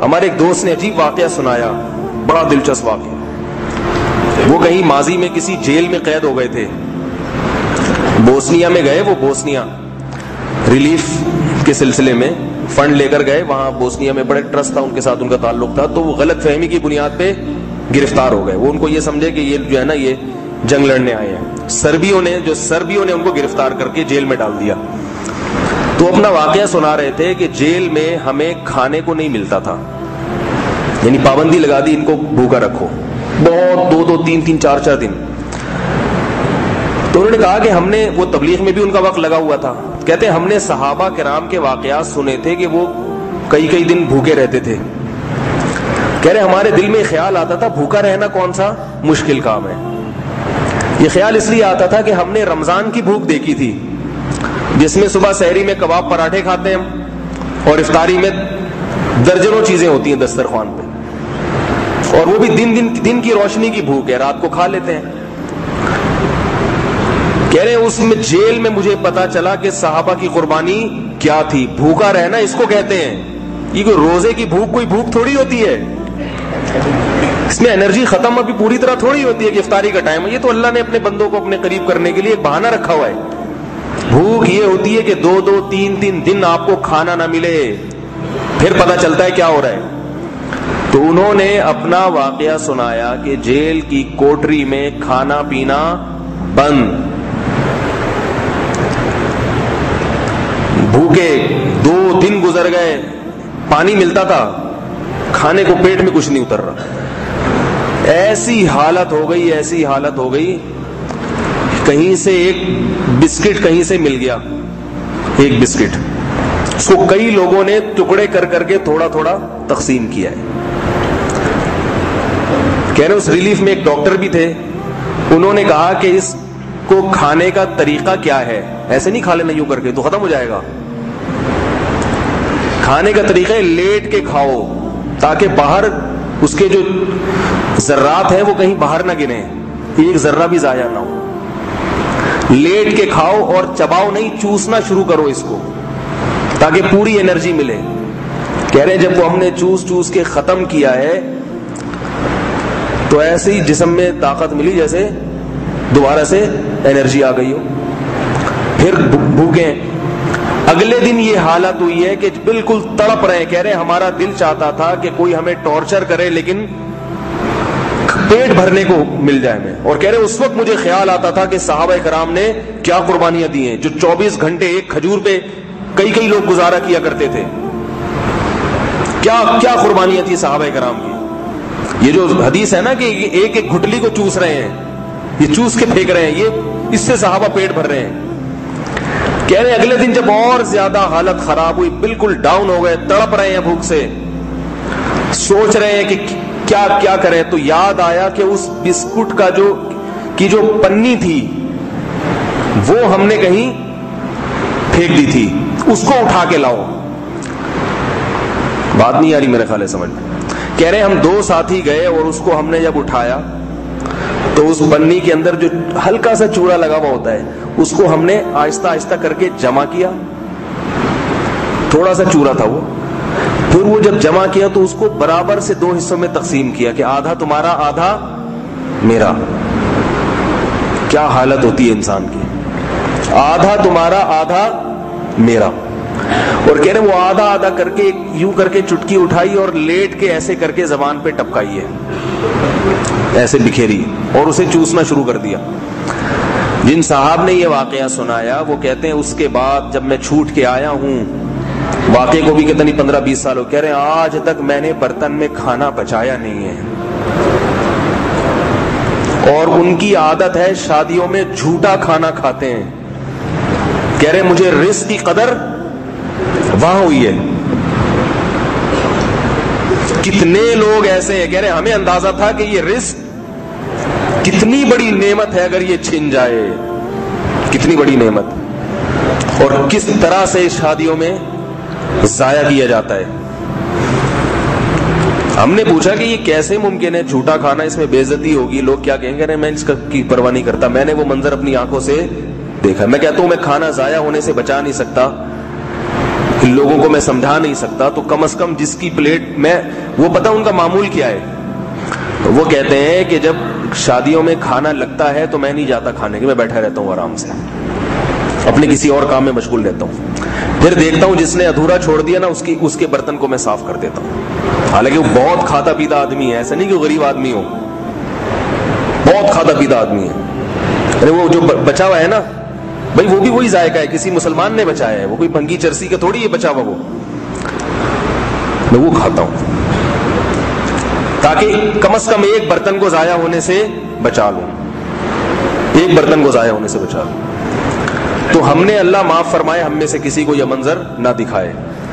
ہمارے ایک دوست نے عجیب واقعہ سنایا، بڑا دلچسپ واقعہ۔ وہ کہیں ماضی میں کسی جیل میں قید ہو گئے تھے، بوسنیا میں گئے، وہ بوسنیا ریلیف کے سلسلے میں فنڈ لے کر گئے، وہاں بوسنیا میں بڑے ٹرسٹ تھا ان کے ساتھ، ان کا تعلق تھا، تو وہ غلط فہمی کی بنیاد پہ گرفتار ہو گئے۔ وہ ان کو یہ سمجھے کہ یہ جو ہے نا یہ جنگ لڑنے آئے ہیں، سربیوں نے ان کو گرفتار کر کے جیل میں ڈال دیا۔ تو اپنا واقعہ سنا رہے تھے کہ جیل میں ہمیں کھانے کو نہیں ملتا تھا، یعنی پابندی لگا دی ان کو بھوکا رکھو، بہت 2 3 4 دن۔ تو انہوں نے کہا کہ ہم نے، وہ تبلیغ میں بھی ان کا وقت لگا ہوا تھا، کہتے ہیں ہم نے صحابہ کرام کے واقعات سنے تھے کہ وہ کئی دن بھوکے رہتے تھے۔ کہہ رہے ہمارے دل میں خیال آتا تھا بھوکا رہنا کون سا مشکل کام ہے۔ یہ خیال اس لیے آتا تھا کہ ہم نے رمضان کی بھوک دیکھی تھی، جس میں صبح سحری میں کباب پراٹھے کھاتے ہیں ہم، اور افطاری میں درجنوں چیزیں ہوتی ہیں دسترخوان پہ، اور وہ بھی دن کی روشنی کی بھوک ہے، رات کو کھا لیتے ہیں۔ کہہ رہے اس میں جیل میں مجھے پتا چلا کہ صحابہ کی قربانی کیا تھی۔ بھوکا رہنا اس کو کہتے ہیں، یہ کوئی روزے کی بھوک کوئی بھوک تھوڑی ہوتی ہے، اس میں انرجی ختم ابھی پوری طرح تھوڑی ہوتی ہے کہ افطاری کا ٹائم ہے۔ یہ تو اللہ نے اپنے بندوں کو اپنے قریب کرنے کے لیے ایک بہانہ رکھا ہوا ہے۔ بھوک یہ ہوتی ہے کہ 2 3 دن آپ کو کھانا نہ ملے، پھر پتا چلتا ہے کیا ہو رہا ہے۔ تو انہوں نے اپنا واقعہ سنایا کہ جیل کی کوٹری میں کھانا پینا بند، بھوکے 2 دن گزر گئے، پانی ملتا تھا، کھانے کو پیٹ میں کچھ نہیں اتر رہا۔ ایسی حالت ہو گئی، کہیں سے ایک بسکٹ کہیں سے مل گیا، ایک بسکٹ، اس کو کئی لوگوں نے ٹکڑے کر کے تھوڑا تقسیم کیا ہے۔ کہہ رہے اس ریلیف میں ایک ڈاکٹر بھی تھے، انہوں نے کہا کہ اس کو کھانے کا طریقہ کیا ہے، ایسے نہیں کھا لینا یوں کر کے تو ختم ہو جائے گا۔ کھانے کا طریقہ ہے لیٹ کے کھاؤ، تاکہ باہر اس کے جو ذرات ہیں وہ کہیں باہر نہ گریں، ایک ذرہ بھی ضائع نہ ہو۔ لیٹ کے کھاؤ اور چباؤ نہیں، چوسنا شروع کرو اس کو، تاکہ پوری انرجی ملے۔ کہہ رہے ہیں جب وہ ہم نے چوس کے ختم کیا ہے تو ایسے ہی جسم میں طاقت ملی جیسے دوبارہ سے انرجی آ گئی ہو، پھر بھوکے۔ اگلے دن یہ حالت ہوئی ہے کہ بالکل تڑپ رہے ہیں، کہہ رہے ہمارا دل چاہتا تھا کہ کوئی ہمیں ٹارچر کرے لیکن پیٹ بھرنے کو مل جائے میں۔ اور کہہ رہے اس وقت مجھے خیال آتا تھا کہ صحابہ کرام نے کیا قربانیاں دی ہیں، جو 24 گھنٹے ایک کھجور پہ کئی لوگ گزارا کیا کرتے تھے، کیا قربانیاں تھی صحابہ کرام کی۔ یہ جو حدیث ہے نا کہ ایک گھٹلی کو چوس رہے ہیں، یہ چوس کے پھینک رہے ہیں، یہ اس سے صحابہ پیٹ بھر رہے ہیں۔ کہہ رہے اگلے دن جب اور زیادہ حالت خراب ہوئی، بالکل ڈاؤن ہو گئے، تڑپ رہے ہیں بھوک سے، سوچ رہے ہیں کہ کیا کریں، تو یاد آیا کہ اس بسکٹ کا جو پنی تھی وہ ہم نے کہیں پھینک دی تھی، اس کو اٹھا کے لاؤ۔ بات نہیں آ رہی میرے خیال ہے سمجھ میں۔ کہہ رہے ہم 2 ساتھی گئے اور اس کو ہم نے جب اٹھایا تو اس پنی کے اندر جو ہلکا سا چوڑا لگا ہوا ہوتا ہے اس کو ہم نے آہستہ کر کے جمع کیا، تھوڑا سا چورا تھا وہ، پھر وہ جب جمع کیا تو اس کو برابر سے 2 حصوں میں تقسیم کیا کہ آدھا تمہارا آدھا میرا۔ کیا حالت ہوتی ہے انسان کی، آدھا تمہارا آدھا میرا۔ اور کہہ رہے وہ آدھا کر کے یوں کر کے چٹکی اٹھائی اور لیٹ کے ایسے کر کے زبان پہ ٹپکائی ہے، ایسے بکھیری، اور اسے چوسنا شروع کر دیا۔ جن صاحب نے یہ واقعہ سنایا وہ کہتے ہیں اس کے بعد جب میں چھوٹ کے آیا ہوں، واقعے کو بھی کتنی 15-20 سال ہو، کہہ رہے ہیں آج تک میں نے برتن میں کھانا پچایا نہیں ہے۔ اور ان کی عادت ہے شادیوں میں جھوٹا کھانا کھاتے ہیں۔ کہہ رہے مجھے رزق کی قدر وہاں ہوئی ہے۔ کتنے لوگ ایسے ہیں، کہہ رہے ہمیں اندازہ تھا کہ یہ رزق کتنی بڑی نعمت ہے، اگر یہ چھن جائے کتنی بڑی نعمت، اور کس طرح سے شادیوں میں ضائع کیا جاتا ہے۔ ہم نے پوچھا کہ یہ کیسے ممکن ہے، جھوٹا کھانا، اس میں بے عزتی ہوگی، لوگ کیا کہیں گے، میں اس کی پرواہ نہیں کرتا، میں نے وہ منظر اپنی آنکھوں سے دیکھا۔ میں کہتا ہوں میں کھانا ضائع ہونے سے بچا نہیں سکتا، لوگوں کو میں سمجھا نہیں سکتا تو کم از کم جس کی پلیٹ میں وہ پتہ ان کا معمول کیا ہے. وہ کہتے ہیں کہ جب شادیوں میں کھانا لگتا ہے تو میں نہیں جاتا کھانے کے, میں بیٹھا رہتا ہوں آرام سے, اپنے کسی اور کام میں مشغول رہتا ہوں. پھر دیکھتا ہوں جس نے ادھورا چھوڑ دیا نا اس کے برتن کو میں صاف کر دیتا ہوں. حالانکہ وہ بہت کھاتا پیتا آدمی ہے, ایسا نہیں کہ وہ غریب آدمی ہو, بہت کھاتا پیتا آدمی ہے. ارے وہ جو بچا ہوا ہے نا بھائی, وہ بھی وہی ذائقہ ہے, کسی مسلمان نے بچایا ہے, وہ کوئی بھنگی چرسی کا تھوڑی ہے بچا ہوا, میں وہ کھاتا ہوں تاکہ کم از کم ایک برتن کو ضائع ہونے سے بچا لوں, ایک برتن کو ضائع ہونے سے بچا لوں. تو ہم نے اللہ معاف فرمائے ہم میں سے کسی کو یہ منظر نہ دکھائے.